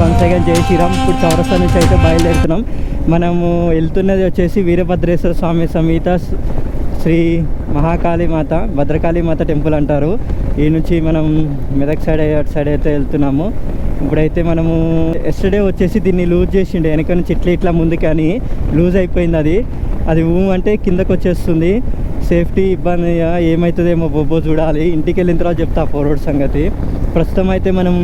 Once again జై శ్రీరామ్. ఇప్పుడు చౌరస్తా నుంచి అయితే బయలుదేరుతున్నాం. మనము వెళ్తున్నది వచ్చేసి వీరభద్రేశ్వర స్వామి సమేత శ్రీ మహాకాళీమాత భద్రకాళీమాత టెంపుల్ అంటారు. ఈ నుంచి మనం మెదక్ సైడ్ అటు సైడ్ అయితే వెళ్తున్నాము. ఇప్పుడైతే మనము ఎస్టర్డే వచ్చేసి దీన్ని లూజ్ చేసిండే, వెనక నుంచి ఇట్లా ముందుకు అని లూజ్ అయిపోయింది. అది అంటే కిందకు వచ్చేస్తుంది. సేఫ్టీ ఇబ్బంది ఏమవుతుందేమో బొబ్బో చూడాలి. ఇంటికి వెళ్ళిన తర్వాత చెప్తా ఫోర్వర్డ్ సంగతి. ప్రస్తుతం అయితే మనం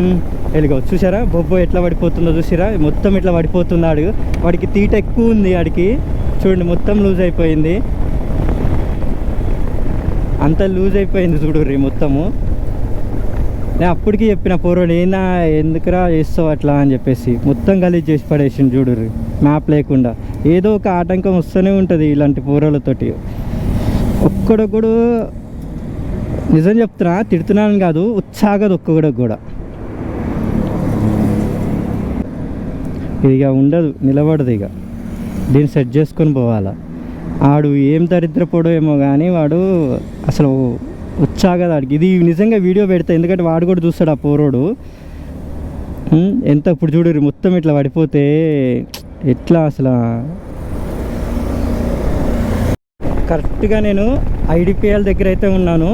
వెళ్ళగో చూసారా బొబ్బో ఎట్లా పడిపోతుందో చూసారా, మొత్తం ఇట్లా పడిపోతున్నాడు. వాడికి తీట ఎక్కువ ఉంది, వాడికి చూడండి మొత్తం లూజ్ అయిపోయింది, అంత లూజ్ అయిపోయింది చూడుర్రి మొత్తము. నేను అప్పటికి చెప్పిన పోరోడు ఏనా ఎందుకురా చేస్తావు అట్లా అని చెప్పేసి మొత్తం గలీజ్ చేసి పడేసిండు చూడుర్రి. మ్యాప్ లేకుండా ఏదో ఒక ఆటంకం వస్తూనే ఉంటుంది ఇలాంటి పోరోలతోటి. ఒక్కడొక్కడు నిజం చెప్తున్నా, తిడుతున్నాను కాదు, ఉత్సాగదు ఒక్కడికి కూడా. ఇక ఉండదు, నిలబడదు. ఇక దీన్ని సెట్ చేసుకొని పోవాలా. ఆడు ఏం దరిద్రపోడో ఏమో కానీ వాడు అసలు ఉత్సాగదు ఆడికి. ఇది నిజంగా వీడియో పెడతా, ఎందుకంటే వాడు కూడా చూస్తాడు ఆ పోరోడు ఎంత. ఇప్పుడు చూడు మొత్తం ఇట్లా పడిపోతే ఎట్లా అసలు. కరెక్ట్గా నేను ఐడిపిఎల్ దగ్గర అయితే ఉన్నాను,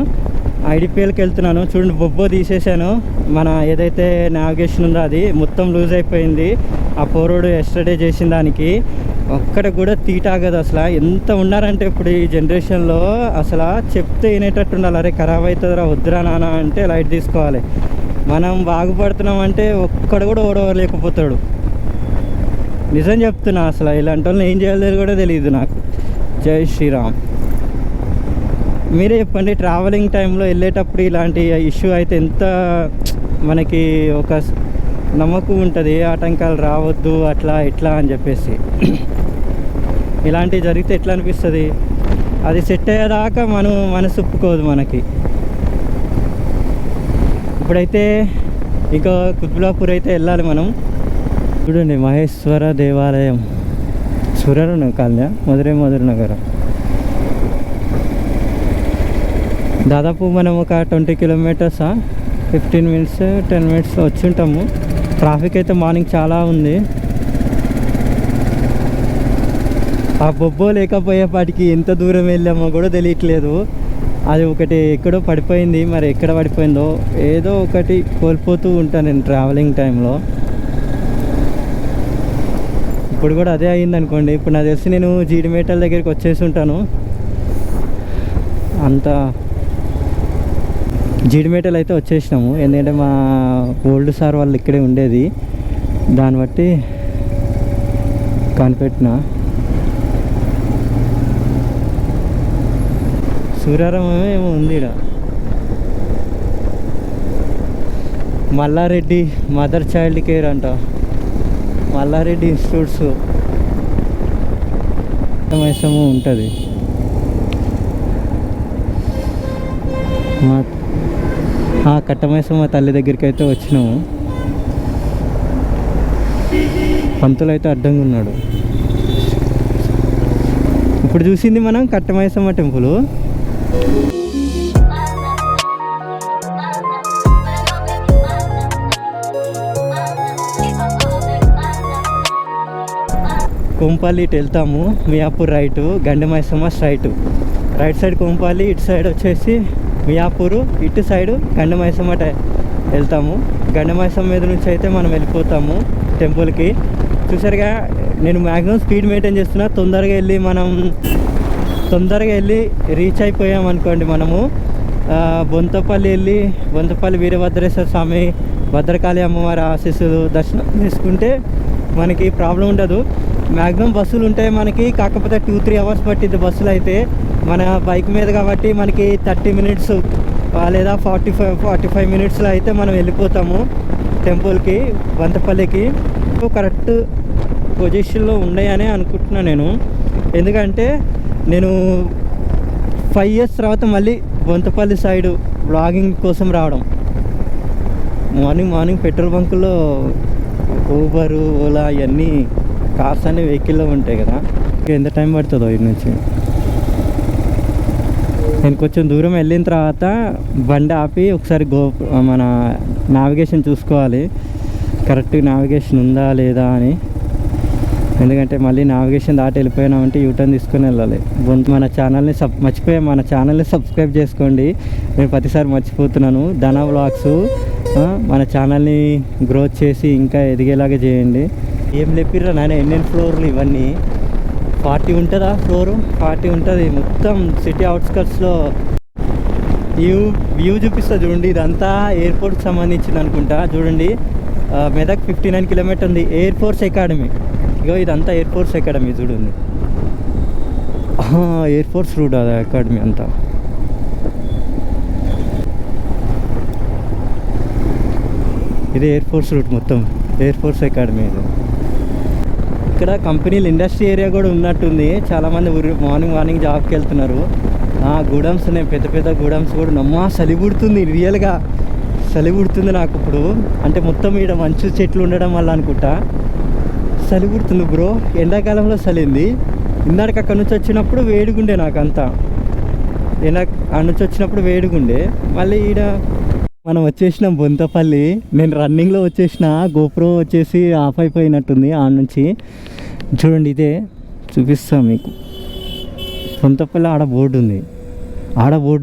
ఐడిపిఎల్కి వెళ్తున్నాను. చూడండి బొబ్బో తీసేసాను. మన ఏదైతే నావిగేషన్ ఉందో అది మొత్తం లూజ్ అయిపోయింది. ఆ పోరోడు ఎస్టర్డే చేసిన దానికి ఒక్కడ కూడా తీటాగదు అసలు. ఎంత ఉన్నారంటే ఇప్పుడు ఈ జనరేషన్లో అసలు చెప్తే వినేటట్టు ఉండాలి. అరే ఖరాబ్ అవుతుందిరా వద్దురా నాన్న అంటే లైట్ తీసుకోవాలి. మనం బాగుపడుతున్నాం అంటే ఒక్కడ కూడా ఓడవలేకపోతాడు. నిజం చెప్తున్నా, అసలు ఇలాంటి వాళ్ళని ఏం చేయాలో కూడా తెలియదు నాకు. జై శ్రీరామ్. మీరే చెప్పండి, ట్రావెలింగ్ టైంలో వెళ్ళేటప్పుడు ఇలాంటి ఇష్యూ అయితే ఎంత మనకి ఒక నమ్మకం ఉంటుంది, ఆటంకాలు రావద్దు అట్లా ఇట్లా అని చెప్పేసి. ఇలాంటివి జరిగితే ఎట్లా అనిపిస్తుంది, అది సెట్ అయ్యేదాకా మనసు ఒప్పుకోదు మనకి. ఇప్పుడైతే ఇంకా కుత్బులాపూర్ అయితే వెళ్ళాలి మనం. చూడండి మహేశ్వర దేవాలయం, సూర్యను కాలనీ మధుర నగరం. దాదాపు మనం ఒక 20 కిలోమీటర్సా 15 మినిట్స్ 10 మినిట్స్ వచ్చి ఉంటాము. ట్రాఫిక్ అయితే మార్నింగ్ చాలా ఉంది. ఆ బొబ్బో లేకపోయేపాటికి ఎంత దూరం వెళ్ళామో కూడా తెలియట్లేదు. అది ఒకటి ఎక్కడో పడిపోయింది, మరి ఎక్కడ పడిపోయిందో ఏదో ఒకటి కోల్పోతూ ఉంటాను నేను ట్రావెలింగ్ టైంలో. ఇప్పుడు కూడా అదే అయింది అనుకోండి. ఇప్పుడు నాకు తెలిసి నేను జీడిమేటల దగ్గరికి వచ్చేసి ఉంటాను. అంతా జీడిమేటలు అయితే వచ్చేసినాము, ఎందుకంటే మా ఓల్డ్ సార్ వాళ్ళు ఇక్కడే ఉండేది, దాన్ని బట్టి కనిపెట్టిన. సూర్యారామమే ఏమో ఉంది ఇక్కడ. మల్లారెడ్డి మదర్ చైల్డ్ కేర్ అంట, మల్లారెడ్డి ఇన్స్టిట్యూట్స్ మైసము ఉంటుంది. కట్టమైసమ్మ తల్లి దగ్గరికి అయితే వచ్చినాము. పంతులు అయితే అడ్డంగా ఉన్నాడు. ఇప్పుడు చూసింది మనం కట్టమైసమ్మ టెంపుల్. కొంపల్లి ఇటు వెళ్తాము, Miyapur right, Gandimaisamma straight. Right side Kompally, ఇటు సైడ్ వచ్చేసి మియాపూరు, ఇటు సైడు గండిమైసమ్మ వెళ్తాము. గండిమైసమ్మ మీద నుంచి అయితే మనం వెళ్ళిపోతాము టెంపుల్కి. చూసారుగా నేను మ్యాక్సిమం స్పీడ్ మెయింటైన్ చేస్తున్నా. తొందరగా వెళ్ళి రీచ్ అయిపోయామనుకోండి మనము బొంతపల్లి వీరభద్రేశ్వర స్వామి భద్రకాళి అమ్మవారి ఆశీస్సులు దర్శనం చేసుకుంటే మనకి ప్రాబ్లం ఉండదు. మ్యాక్సిమం బస్సులు ఉంటాయి మనకి, కాకపోతే 2-3 అవర్స్ పట్టిద్ది బస్సులు అయితే. మన బైక్ మీద కాబట్టి మనకి 30 మినిట్స్ లేదా 45 మినిట్స్లో అయితే మనం వెళ్ళిపోతాము టెంపుల్కి, బొంతపల్లికి. కరెక్ట్ పొజిషన్లో ఉన్నాయని అనుకుంటున్నాను నేను. ఎందుకంటే నేను 5 ఇయర్స్ తర్వాత మళ్ళీ బొంతపల్లి సైడు వ్లాగింగ్ కోసం రావడం. మార్నింగ్ పెట్రోల్ బంకుల్లో ఊబరు, ఓలా ఇవన్నీ కార్స్ అన్ని వెహికల్లో ఉంటాయి కదా. ఎంత టైం పడుతుందో ఇటు నుంచి. నేను కొంచెం దూరం వెళ్ళిన తర్వాత బండి ఆపి ఒకసారి మన నావిగేషన్ చూసుకోవాలి. కరెక్ట్ నావిగేషన్ ఉందా లేదా అని. ఎందుకంటే మళ్ళీ నావిగేషన్ దాటి వెళ్ళిపోయినామంటే యూటర్న్ తీసుకొని వెళ్ళాలి. మన ఛానల్ని మన ఛానల్ని సబ్స్క్రైబ్ చేసుకోండి. నేను ప్రతిసారి మర్చిపోతున్నాను. ధనా వ్లాగ్స్ మన ఛానల్ని గ్రోత్ చేసి ఇంకా ఎదిగేలాగా చేయండి. ఏం లేపిర్రా నాయన, ఎన్నెన్ని ఫ్లోర్లు ఇవన్నీ? 40 ఉంటుందా ఫ్లోరు? 40 ఉంటుంది. మొత్తం సిటీ అవుట్స్కట్స్లో వ్యూ చూపిస్తా చూడండి. ఇదంతా ఎయిర్పోర్ట్కి సంబంధించింది అనుకుంటా. చూడండి, మెదక్ 59 కిలోమీటర్ ఉంది. Air force academy. ఇగో ఇదంతా ఎయిర్ ఫోర్స్ అకాడమీ చూడండి. ఎయిర్ ఫోర్స్ రూట్ అది అకాడమీ అంతా. ఇది ఎయిర్ ఫోర్స్ రూట్ మొత్తం, ఎయిర్ ఫోర్స్ అకాడమీ. ఇది ఇక్కడ కంపెనీలు ఇండస్ట్రీ ఏరియా కూడా ఉన్నట్టుంది. చాలామంది మార్నింగ్ జాబ్కి వెళ్తున్నారు. గూడమ్స్ ఉన్నాయి, పెద్ద పెద్ద గూడమ్స్ కూడా. నమ్మా చలి పుడుతుంది, రియల్గా చలి పుడుతుంది నాకు ఇప్పుడు. అంటే మొత్తం ఇక్కడ మంచు చెట్లు ఉండడం వల్ల అనుకుంటా చలి పుడుతుంది బ్రో. ఎండాకాలంలో చలింది. ఇందాక అక్కడ నుంచి వచ్చినప్పుడు వేడిగుండే, నాకు అంతా అక్కడ నుంచి వచ్చినప్పుడు వేడిగుండే. మళ్ళీ ఈడ మనం వచ్చేసినాం బొంతపల్లి. నేను రన్నింగ్లో వచ్చేసిన, గోప్రో వచ్చేసి ఆఫ్ అయిపోయినట్టుంది ఆడ నుంచి. చూడండి, ఇదే చూపిస్తాం మీకు. బొంతపల్లి ఆడ బోర్డు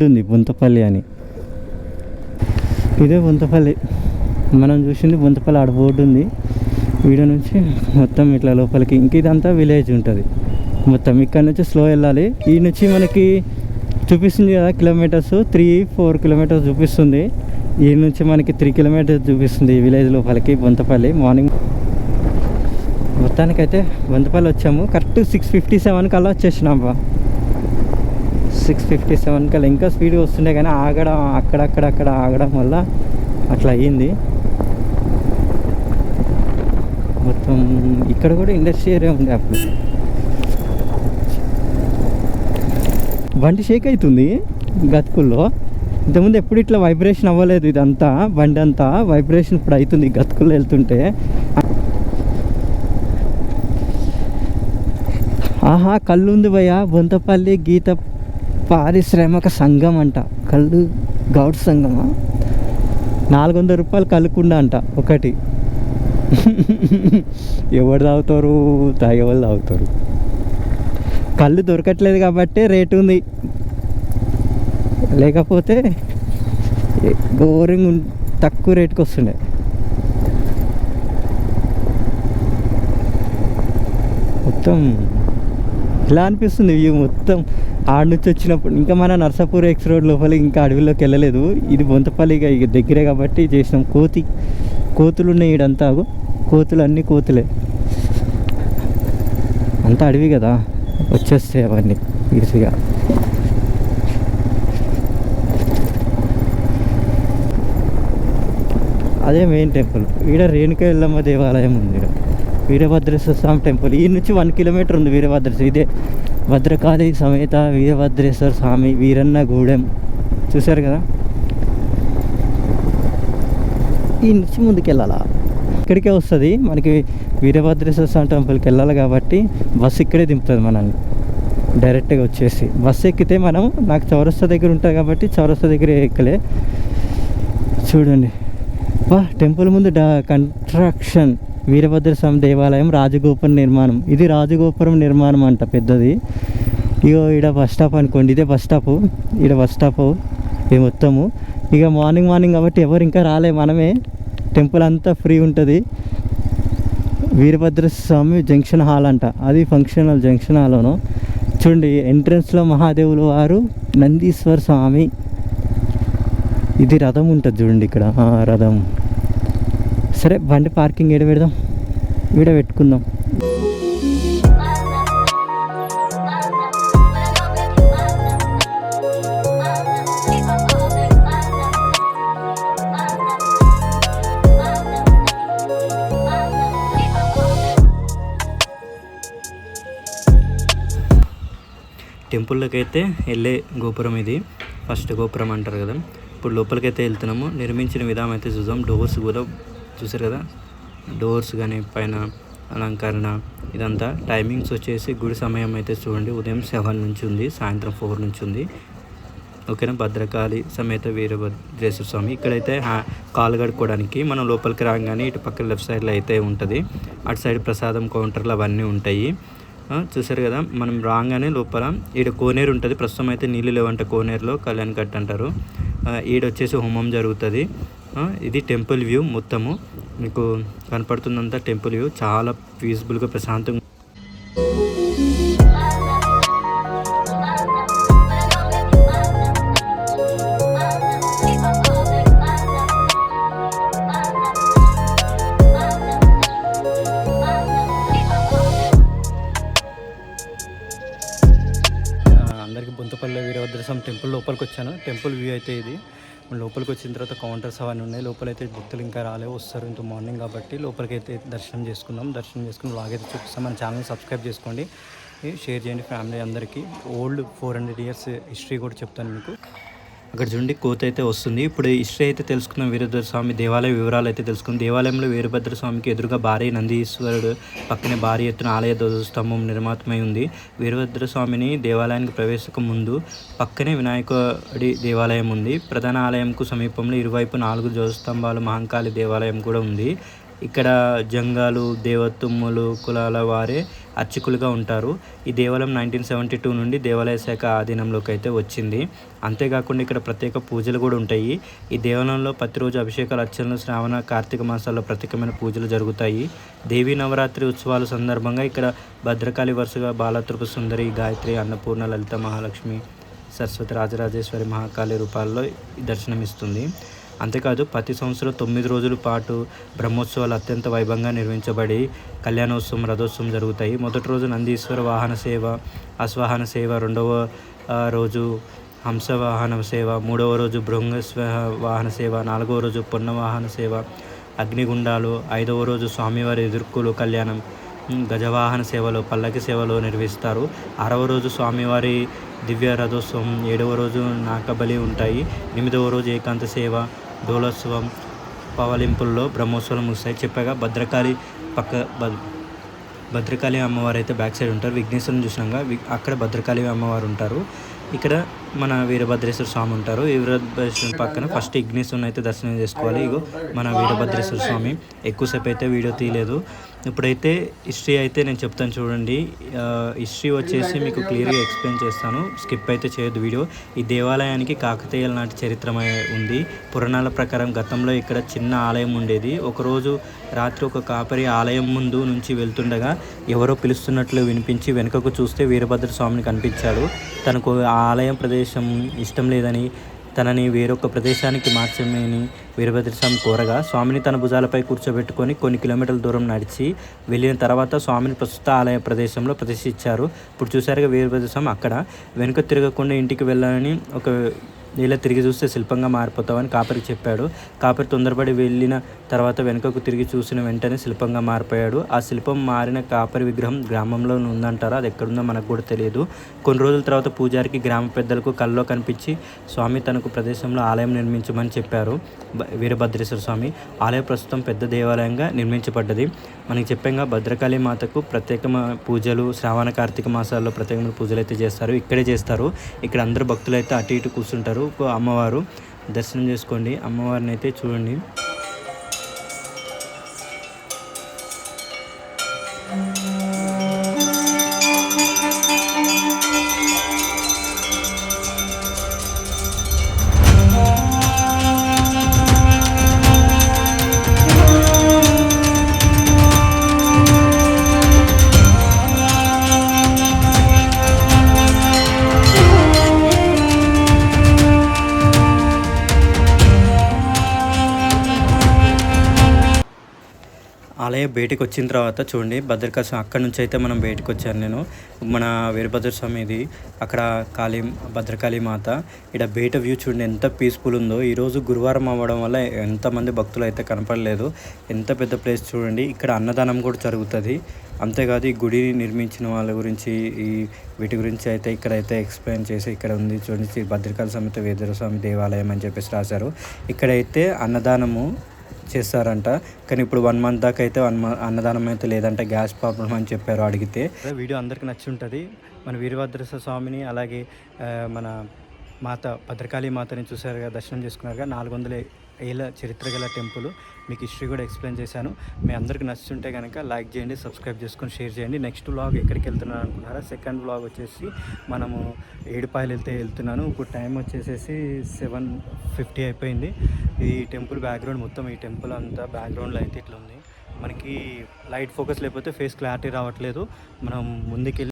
ఉంది బొంతపల్లి అని. ఇదే బొంతపల్లి, మనం చూసింది బొంతపల్లి. ఆడ బోర్డు ఉంది. వీడియో నుంచి మొత్తం ఇట్లా లోపలికి. ఇంక ఇదంతా విలేజ్ ఉంటుంది మొత్తం. ఇక్కడ నుంచి స్లో వెళ్ళాలి. ఈ నుంచి మనకి చూపిస్తుంది కదా కిలోమీటర్స్, 3-4 కిలోమీటర్స్ చూపిస్తుంది. ఈ నుంచి మనకి 3 కిలోమీటర్స్ చూపిస్తుంది ఈ విలేజ్ లోపలికి, బొంతపల్లి. మార్నింగ్ మొత్తానికైతే బొంతపల్లి వచ్చాము. కరెక్ట్ 6:57 కల్లా వచ్చేసినాం. 6:57 కల్లా. ఇంకా స్పీడ్గా వస్తుండే కానీ ఆగడం, అక్కడక్కడ ఆగడం వల్ల అట్లా అయ్యింది మొత్తం. ఇక్కడ కూడా ఇండస్ట్రీ ఏరియా ఉంది. అప్పుడు బండి షేక్ అవుతుంది గతుకుల్లో. ఇంతకుముందు ఎప్పుడు ఇట్లా వైబ్రేషన్ అవ్వలేదు. ఇదంతా బండి అంతా వైబ్రేషన్ ఇప్పుడు అవుతుంది గతుకుల్లో వెళ్తుంటే. ఆహా, కళ్ళు ఉంది భయ్య. బొంతపల్లి గీత పారిశ్రామిక సంఘం అంట. కళ్ళు గౌడ్ సంఘమా? 400 రూపాయలు కలుకుండా అంట ఒకటి. ఎవరు తాగుతారు? తాగేవాళ్ళు తాగుతారు. కళ్ళు దొరకట్లేదు కాబట్టి రేటు ఉంది, లేకపోతే బోరింగ్ తక్కువ రేటుకి వస్తుండే. మొత్తం ఇలా అనిపిస్తుంది వ్యూ మొత్తం ఆడ నుంచి వచ్చినప్పుడు. ఇంకా మన నర్సాపూర్ ఎక్స్ రోడ్ లోపలికి ఇంకా అడవిలోకి వెళ్ళలేదు. ఇది బొంతపల్లిగా ఇక దగ్గరే కాబట్టి చేసినాం. కోతులు ఉన్నాయి ఈడంతా. కోతులు అన్నీ కోతులే, అంతా అడవి కదా, వచ్చేస్తాయి అవన్నీ ఈజీగా. అదే మెయిన్ టెంపుల్. ఈడ రేణుక ఎల్లమ్మ దేవాలయం ఉంది. ఈడ వీరభద్రేశ్వర స్వామి టెంపుల్. ఈ నుంచి 1 కిలోమీటర్ ఉంది వీరభద్రేశ్వర. ఇదే భద్రకాళి సమేత వీరభద్రేశ్వర స్వామి వీరన్న గూడెం. చూశారు కదా. ఈ నుంచి ముందుకు వెళ్ళాలా, ఇక్కడికే వస్తుంది మనకి. వీరభద్రేశ్వర స్వామి టెంపుల్కి వెళ్ళాలి కాబట్టి బస్సు ఇక్కడే దింపుతుంది మనల్ని డైరెక్ట్గా వచ్చేసి. బస్సు ఎక్కితే మనం, నాకు చౌరస్తా దగ్గర ఉంటుంది కాబట్టి చౌరస్తా దగ్గర ఎక్కలే. చూడండి టెంపుల్ ముందు కన్స్ట్రక్షన్. వీరభద్రస్వామి దేవాలయం రాజగోపురం నిర్మాణం. ఇది రాజగోపురం నిర్మాణం అంట పెద్దది. ఇగో ఈడ బస్ స్టాప్ అనుకోండి. ఇదే బస్ స్టాపు. ఈడ బస్ స్టాపు ఇది మొత్తము. ఇక మార్నింగ్ కాబట్టి ఎవరు ఇంకా రాలే, మనమే. టెంపుల్ అంతా ఫ్రీ ఉంటుంది. వీరభద్రస్వామి జంక్షన్ హాల్ అంట, అది ఫంక్షనల్ జంక్షన్ హాల్లోను. చూడండి ఎంట్రన్స్లో మహాదేవులు వారు, నందీశ్వర స్వామి. ఇది రథం ఉంటుంది చూడండి ఇక్కడ, రథం. సరే బండి పార్కింగ్ ఏడ పెడదాం, ఈడ పెట్టుకుందాం. టెంపుల్లోకి అయితే వెళ్ళే గోపురం ఇది, ఫస్ట్ గోపురం అంటారు కదా. ఇప్పుడు లోపలికైతే వెళ్తున్నాము. నిర్మించిన విధానం అయితే చూద్దాం. డోర్స్ కూడా చూసారు కదా, డోర్స్ కానీ పైన అలంకరణ ఇదంతా. టైమింగ్స్ వచ్చేసి గుడి సమయం అయితే చూడండి, ఉదయం 7 నుంచి ఉంది, సాయంత్రం 4 నుంచి ఉంది. ఓకేనా. భద్రకాళి సమేత వీరభద్రేశ్వర స్వామి. ఇక్కడైతే కాలు కడుక్కోవడానికి మనం లోపలికి రాగానే ఇటు పక్కన లెఫ్ట్ సైడ్లో అయితే ఉంటుంది. అటు సైడ్ ప్రసాదం కౌంటర్లు అవన్నీ ఉంటాయి. చూసారు కదా, మనం రాగానే లోపల ఈడ కోనేరు ఉంటుంది. ప్రస్తుతం అయితే నీళ్ళు లేవంట కోనేరులో, కళ్యాణ్ కట్ అంటారు. ఈడొచ్చేసి హోమం జరుగుతుంది. ఇది టెంపుల్ వ్యూ మొత్తము మీకు కనపడుతుందంతా టెంపుల్ వ్యూ. చాలా పీస్ఫుల్గా ప్రశాంతంగా. అందరికీ బొంతపల్లి వీరభద్రస్వామి టెంపుల్ లోపలికి వచ్చాను. టెంపుల్ వ్యూ అయితే ఇది. లోపలికి వచ్చిన తర్వాత కౌంటర్స్ అవన్నీ ఉన్నాయి. లోపలైతే భక్తులు ఇంకా వస్తారు ఇంత మార్నింగ్ కాబట్టి. లోపలికి అయితే దర్శనం చేసుకుని బ్లాగ్ అయితే చూపిస్తాం. మన ఛానల్ సబ్స్క్రైబ్ చేసుకోండి, షేర్ చేయండి ఫ్యామిలీ అందరికీ. ఓల్డ్ 400 years హిస్టరీ కూడా చెప్తాను మీకు. అక్కడ చూడండి కోత అయితే వస్తుంది. ఇప్పుడు హిస్టరీ అయితే తెలుసుకుందాం. వీరభద్రస్వామి దేవాలయ వివరాలు అయితే తెలుసుకుందాం. దేవాలయంలో వీరభద్రస్వామికి ఎదురుగా భారీ నందీశ్వరుడు, పక్కనే భారీ ఎత్తున ఆలయ ధ్వజస్తంభం నిర్మాతమై ఉంది. వీరభద్రస్వామిని దేవాలయానికి ప్రవేశకు ముందు పక్కనే వినాయకుడి దేవాలయం ఉంది. ప్రధాన ఆలయంకు సమీపంలో ఇరువైపు 4 ధ్వజస్తంభాలు, మహంకాళి దేవాలయం కూడా ఉంది. ఇక్కడ జంగాలు, దేవతుమ్ములు కులాల వారే అర్చకులుగా ఉంటారు. ఈ దేవాలయం 1972 నుండి దేవాలయ శాఖ ఆధీనంలోకి అయితే వచ్చింది. అంతేకాకుండా ఇక్కడ ప్రత్యేక పూజలు కూడా ఉంటాయి. ఈ దేవాలయంలో ప్రతిరోజు అభిషేకాలు, అర్చనలు, శ్రావణ, కార్తీక మాసాల్లో ప్రత్యేకమైన పూజలు జరుగుతాయి. దేవీ నవరాత్రి ఉత్సవాల సందర్భంగా ఇక్కడ భద్రకాళి వరుసగా బాలత్రిపుర సుందరి, గాయత్రి, అన్నపూర్ణ, లలిత, మహాలక్ష్మి, సరస్వతి, రాజరాజేశ్వరి, మహాకాళి రూపాల్లో దర్శనమిస్తుంది. అంతేకాదు ప్రతి సంవత్సరం 9 రోజుల పాటు బ్రహ్మోత్సవాలు అత్యంత వైభవంగా నిర్వహించబడి కళ్యాణోత్సవం, రథోత్సవం జరుగుతాయి. మొదటి రోజు నందీశ్వర వాహన సేవ, అశ్వాహన సేవ, రెండవ రోజు హంస వాహన సేవ, మూడవ రోజు భృంగ వాహన సేవ, నాలుగవ రోజు పొన్న వాహన సేవ, అగ్నిగుండాలు, ఐదవ రోజు స్వామివారి ఎదుర్కొలు కళ్యాణం, గజవాహన సేవలు, పల్లకి సేవలు నిర్వహిస్తారు. 6వ రోజు స్వామివారి దివ్య రథోత్సవం, 7వ రోజు నాకబలి ఉంటాయి. 8వ రోజు ఏకాంత సేవ, డోలోత్సవం, పవలింపుల్లో బ్రహ్మోత్సవాలు ముగిస్తాయి. చెప్పగా భద్రకాళి అమ్మవారు అయితే బ్యాక్ సైడ్ ఉంటారు. విఘ్నేశ్వరం చూసినాక అక్కడ భద్రకాళి అమ్మవారు ఉంటారు. ఇక్కడ మన వీరభద్రేశ్వర స్వామి ఉంటారు. వీరభద్రేశ్వర పక్కన ఫస్ట్ విఘ్నేశ్వరం అయితే దర్శనం చేసుకోవాలి. ఇగో మన వీరభద్రేశ్వర స్వామి. ఎక్కువసేపు అయితే వీడియో తీయలేదు. ఇప్పుడైతే హిస్టరీ అయితే నేను చెప్తాను చూడండి. హిస్టరీ వచ్చేసి మీకు క్లియర్గా ఎక్స్ప్లెయిన్ చేస్తాను, స్కిప్ అయితే చేయొద్దు వీడియో. ఈ దేవాలయానికి కాకతీయుల నాటి చరిత్ర ఉంది. పురాణాల ప్రకారం గతంలో ఇక్కడ చిన్న ఆలయం ఉండేది. ఒకరోజు రాత్రి ఒక కాపరి ఆలయం ముందు నుంచి వెళ్తుండగా ఎవరో పిలుస్తున్నట్లు వినిపించి వెనుకకు చూస్తే వీరభద్ర స్వామిని కనిపించాడు. తనకు ఆ ఆలయం ప్రదేశం ఇష్టం లేదని తనని వేరొక ప్రదేశానికి మార్చమని వీరభద్రస్వామి కోరగా స్వామిని తన భుజాలపై కూర్చోబెట్టుకొని కొన్ని కిలోమీటర్ల దూరం నడిచి వెళ్ళిన తర్వాత స్వామిని ప్రస్తుత ఆలయ ప్రదేశంలో ప్రతిష్ఠించారు. ఇప్పుడు చూసారుగా వీరభద్రస్వామి అక్కడ. వెనుక తిరగకుండా ఇంటికి వెళ్ళాలని ఒక ఇలా తిరిగి చూస్తే శిల్పంగా మారిపోతామని కాపరికి చెప్పాడు. కాపరి తొందరపడి వెళ్ళిన తర్వాత వెనుకకు తిరిగి చూసిన వెంటనే శిల్పంగా మారిపోయాడు. ఆ శిల్పం మారిన కాపరి విగ్రహం గ్రామంలో ఉందంటారా, అది ఎక్కడుందో మనకు కూడా తెలియదు. కొన్ని రోజుల తర్వాత పూజారికి, గ్రామ పెద్దలకు కల్లో కనిపించి స్వామి తనకు ప్రదేశంలో ఆలయం నిర్మించమని చెప్పారు. వీరభద్రేశ్వర స్వామి ఆలయం ప్రస్తుతం పెద్ద దేవాలయంగా నిర్మించబడ్డది. మనకి చెప్పంగా భద్రకాళి మాతకు ప్రత్యేకమైన పూజలు, శ్రావణ, కార్తీక మాసాల్లో ప్రత్యేకమైన పూజలు అయితే చేస్తారు. ఇక్కడే చేస్తారు. ఇక్కడ అందరూ భక్తులు అయితే అటు ఇటు కూర్చుంటారు. అమ్మవారు దర్శనం చేసుకోండి. అమ్మవారిని అయితే చూడండి. ఆలయం బయటకు వచ్చిన తర్వాత చూడండి భద్రకాళి అక్కడ నుంచి అయితే మనం బయటకు వచ్చాను నేను. మన వీరభద్ర స్వామిది అక్కడ భద్రకాళి మాత. ఇక్కడ బయట వ్యూ చూడండి ఎంత పీస్ఫుల్ ఉందో. ఈరోజు గురువారం అవ్వడం వల్ల ఎంతమంది భక్తులు అయితే కనపడలేదు. ఎంత పెద్ద ప్లేస్ చూడండి. ఇక్కడ అన్నదానం కూడా జరుగుతుంది. అంతేకాదు ఈ గుడి నిర్మించిన వాళ్ళ గురించి వీటి గురించి అయితే ఇక్కడైతే ఎక్స్ప్లెయిన్ చేసి ఇక్కడ ఉంది చూడండి. భద్రకాళి సమేత వీరభద్రస్వామి దేవాలయం అని చెప్పేసి రాశారు. ఇక్కడైతే అన్నదానము చేస్తారంట. కానీ ఇప్పుడు 1 month దాకా అయితే అన్నదానం అయితే లేదంట, గ్యాస్ ప్రాబ్లం అని చెప్పారు అడిగితే. వీడియో అందరికీ నచ్చి ఉంటుంది. మన వీరభద్రేశ్వర స్వామిని అలాగే మన మాత భద్రకాళి మాతని చూసారుగా, దర్శనం చేసుకున్నారుగా. 400 ఏళ్ళ చరిత్ర గల టెంపుల్. మీకు హిస్టరీ కూడా ఎక్స్ప్లెయిన్ చేశాను. మీ అందరికి నచ్చుతుంటే కనుక లైక్ చేయండి, సబ్స్క్రైబ్ చేసుకొని షేర్ చేయండి. నెక్స్ట్ వ్లాగ్ ఎక్కడికి వెళ్తున్నాను అనుకున్నారా? సెకండ్ వ్లాగ్ వచ్చేసి మనము ఏడుపాయలు వెళ్తున్నాను. ఇప్పుడు టైం వచ్చేసేసి 7:50 అయిపోయింది. ఈ టెంపుల్ బ్యాక్గ్రౌండ్ మొత్తం, ఈ టెంపుల్ అంతా బ్యాక్గ్రౌండ్లో అయితే ఇట్లా ఉంది. మనకి లైట్ ఫోకస్ లేకపోతే ఫేస్ క్లారిటీ రావట్లేదు. మనం ముందుకెళ్ళి